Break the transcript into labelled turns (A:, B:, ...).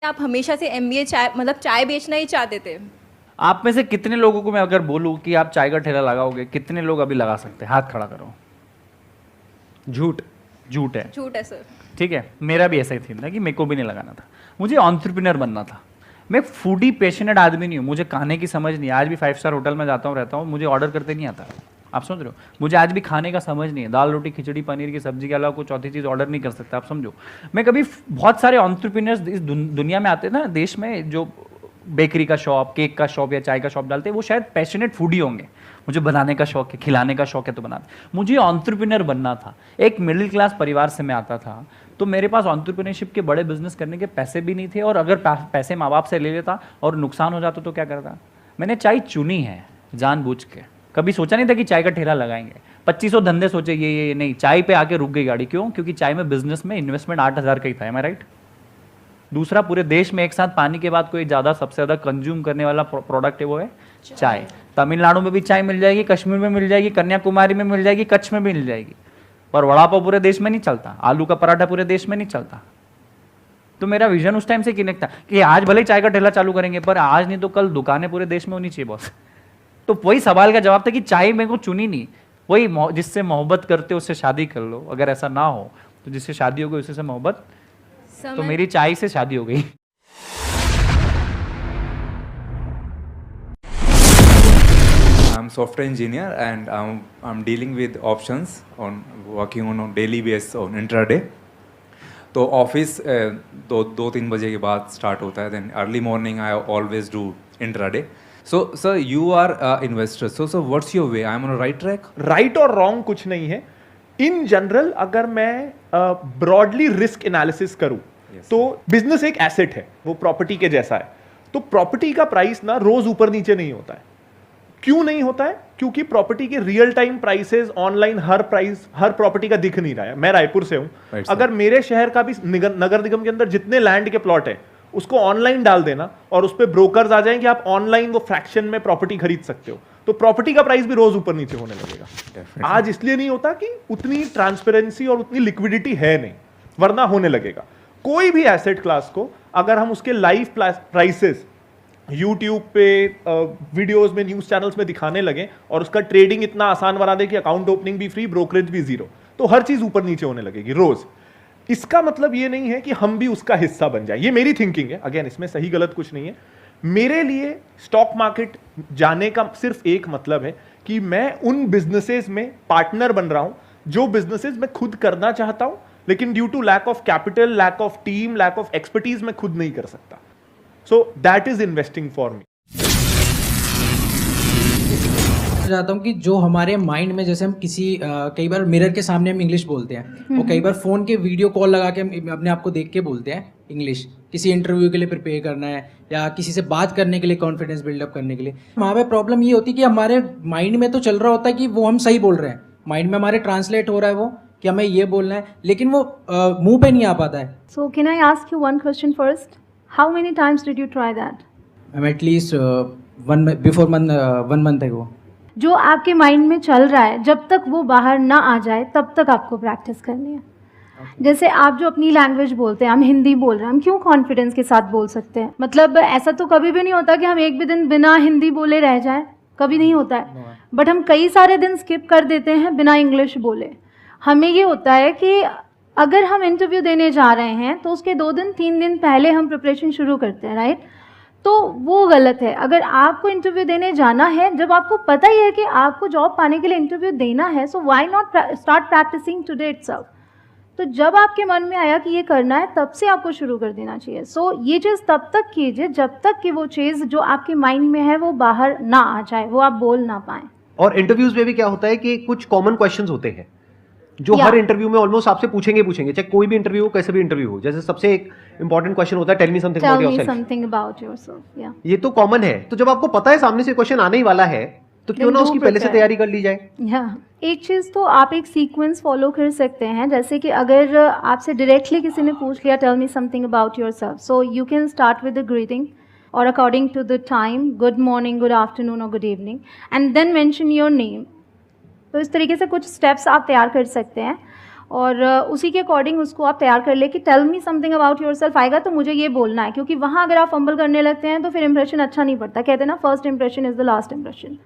A: आप हमेशा से एमबीए चाय मतलब चाय बेचना ही चाहते थे?
B: आप में से कितने लोगों को मैं अगर बोलूं कि आप चाय का ठेला लगाओगे, कितने लोग अभी लगा सकते हैं? हाथ खड़ा करो।
C: झूठ।
B: झूठ है।
A: झूठ है सर।
B: ठीक है, मेरा भी ऐसा ही थी ना कि मेरे को भी नहीं लगाना था, मुझे एंटरप्रेन्योर बनना था। मैं फूडी पैशनेट आदमी नहीं हूँ, मुझे खाने की समझ नहीं है। आज भी 5 स्टार होटल में जाता हूँ, रहता हूँ, मुझे ऑर्डर करते नहीं आता। आप समझ रहे हो? मुझे आज भी खाने का समझ नहीं है। दाल रोटी खिचड़ी पनीर की सब्जी के अलावा कोई चौथी चीज़ ऑर्डर नहीं कर सकता। आप समझो, मैं कभी बहुत सारे एंटरप्रेन्योर्स इस दुनिया में आते हैं ना, देश में, जो बेकरी का शॉप, केक का शॉप या चाय का शॉप डालते हैं, वो शायद पैशनेट फूडी होंगे। मुझे बनाने का शौक है, खिलाने का शौक है, तो बनाते। मुझे एंटरप्रेन्योर बनना था। एक मिडिल क्लास परिवार से मैं आता था, तो मेरे पास एंटरप्रेन्योरशिप के बड़े बिजनेस करने के पैसे भी नहीं थे, और अगर पैसे माँ बाप से ले लेता और नुकसान हो जाता तो क्या करता? मैंने चाय चुनी है जानबूझ के। कभी सोचा नहीं था कि चाय का ठेला लगाएंगे। 2500 धंधे सोचे, ये नहीं, चाय पे आके रुक गई गाड़ी। क्यों? क्योंकि चाय में बिजनेस में इन्वेस्टमेंट 8000 का ही था। एम आई राइट? दूसरा, पूरे देश में एक साथ पानी के बाद कोई ज़्यादा सबसे ज़्यादा कंज्यूम करने वाला प्रोडक्ट है, वो है चाय। तमिलनाडु में भी चाय मिल जाएगी, कश्मीर में मिल जाएगी, कन्याकुमारी में मिल जाएगी, कच्छ में भी मिल जाएगी, पर वड़ा पाव पूरे देश में नहीं चलता, आलू का पराठा पूरे देश में नहीं चलता। तो मेरा विजन उस टाइम से कनेक्ट था कि आज भले चाय का ठेला चालू करेंगे, पर आज नहीं तो कल दुकानें पूरे देश में होनी चाहिए बॉस। तो वही सवाल का जवाब था कि चाय मेरे को चुनी नहीं। वही जिससे मोहब्बत करते हो उससे शादी कर लो, अगर ऐसा ना हो तो जिससे शादी हो गई उसी से मोहब्बत। तो मेरी चाय से शादी हो गई।
D: I'm software engineer and I'm dealing with options on working on a daily basis on intraday. तो ऑफिस दो तीन बजे के बाद स्टार्ट होता है, then early morning I always do intraday. So sir you are investor, so what's your way? I am on right track?
C: Right और wrong कुछ नहीं है। इन जनरल अगर मैं ब्रॉडली रिस्क एनालिसिस करूं, तो बिजनेस एक एसेट है, वो प्रॉपर्टी के जैसा है। तो प्रॉपर्टी का प्राइस ना रोज ऊपर नीचे नहीं होता है। क्यों नहीं होता है? क्योंकि प्रॉपर्टी के रियल टाइम प्राइसेस ऑनलाइन हर प्रॉपर्टी का दिख नहीं रहा है। मैं रायपुर से हूं, अगर मेरे शहर का भी नगर निगम के अंदर जितने लैंड के प्लॉट है उसको ऑनलाइन डाल देना और उस पर ब्रोकर्स आ जाएं कि आप ऑनलाइन वो फ्रैक्शन में प्रॉपर्टी खरीद सकते हो, तो प्रॉपर्टी का प्राइस भी रोज ऊपर नीचे होने लगेगा। आज इसलिए नहीं होता कि उतनी ट्रांसपेरेंसी और उतनी लिक्विडिटी है नहीं, वरना होने लगेगा। कोई भी एसेट क्लास को अगर हम उसके लाइव प्राइसेस यूट्यूब पे वीडियोस में, न्यूज चैनल्स में दिखाने लगे और उसका ट्रेडिंग इतना आसान बना दे कि अकाउंट ओपनिंग भी फ्री, ब्रोकरेज भी जीरो, तो हर चीज ऊपर नीचे होने लगेगी रोज। इसका मतलब ये नहीं है कि हम भी उसका हिस्सा बन जाए। ये मेरी थिंकिंग है, अगेन इसमें सही गलत कुछ नहीं है। मेरे लिए स्टॉक मार्केट जाने का सिर्फ एक मतलब है कि मैं उन बिजनेसेस में पार्टनर बन रहा हूं जो बिजनेसेस मैं खुद करना चाहता हूं, लेकिन due to lack of capital, lack of team, lack of expertise मैं खुद नहीं कर सकता। So that is investing for me.
E: चाहता हूँ कि जो हमारे माइंड में, जैसे हम किसी कई बार मिरर के सामने हम इंग्लिश बोलते हैं, और कई बार फ़ोन के वीडियो कॉल लगा के हम अपने आप को देख के बोलते हैं इंग्लिश, किसी इंटरव्यू के लिए प्रिपेयर करना है या किसी से बात करने के लिए, कॉन्फिडेंस बिल्डअप करने के लिए। वहाँ पे प्रॉब्लम ये होती है कि हमारे माइंड में तो चल रहा होता है कि वो हम सही बोल रहे हैं, माइंड में हमारे ट्रांसलेट हो रहा है वो कि हमें ये बोलना है, लेकिन वो मुँह पे नहीं आ पाता है।
F: So can I ask you one question first? How many times did you try that?
E: At least 1 month ago.
F: जो आपके माइंड में चल रहा है, जब तक वो बाहर ना आ जाए तब तक आपको प्रैक्टिस करनी है। जैसे आप जो अपनी लैंग्वेज बोलते हैं, हम हिंदी बोल रहे हैं, हम क्यों कॉन्फिडेंस के साथ बोल सकते हैं? मतलब ऐसा तो कभी भी नहीं होता कि हम एक भी दिन बिना हिंदी बोले रह जाएं, कभी नहीं होता है। बट हम कई सारे दिन स्किप कर देते हैं बिना इंग्लिश बोले। हमें ये होता है कि अगर हम इंटरव्यू देने जा रहे हैं तो उसके 2 दिन 3 दिन पहले हम प्रिपरेशन शुरू करते हैं, राइट? तो वो गलत है। अगर आपको इंटरव्यू देने जाना है, जब आपको पता ही है कि आपको जॉब पाने के लिए इंटरव्यू देना है, so why not start practising today itself. तो जब आपके मन में आया कि ये करना है, तब से आपको शुरू कर देना चाहिए। सो ये चीज़ तब तक कीजिए जब तक कि वो चीज़ जो आपके माइंड में है वो बाहर ना आ जाए, वो आप बोल ना पाएँ।
G: और इंटरव्यूज में भी क्या होता है कि कुछ कॉमन क्वेश्चंस होते हैं जो हर इंटरव्यू में ऑलमोस्ट आपसे पूछेंगे, चाहे कोई भी इंटरव्यू हो, कैसे भी इंटरव्यू हो। जैसे सबसे एक इंपॉर्टेंट क्वेश्चन होता है, tell me something about yourself. ये तो कॉमन है। तो जब आपको पता है सामने से क्वेश्चन आने ही वाला है, तो क्यों ना उसकी पहले से तैयारी कर ली जाए।
F: एक चीज़ तो आप एक सीक्वेंस फॉलो कर सकते हैं। जैसे कि अगर आपसे डायरेक्टली किसी ने पूछ लिया tell me something about yourself, so you can start with the greeting और according to the time, good morning, good afternoon और good evening, and then mention your name. तो इस तरीके से कुछ स्टेप्स आप तैयार कर सकते हैं। और उसी के अकॉर्डिंग उसको आप तैयार कर ले कि tell me something about yourself आएगा तो मुझे ये बोलना है, क्योंकि वहाँ अगर आप फंबल करने लगते हैं तो फिर इंप्रेशन अच्छा नहीं पड़ता। कहते हैं ना, first impression is the last impression.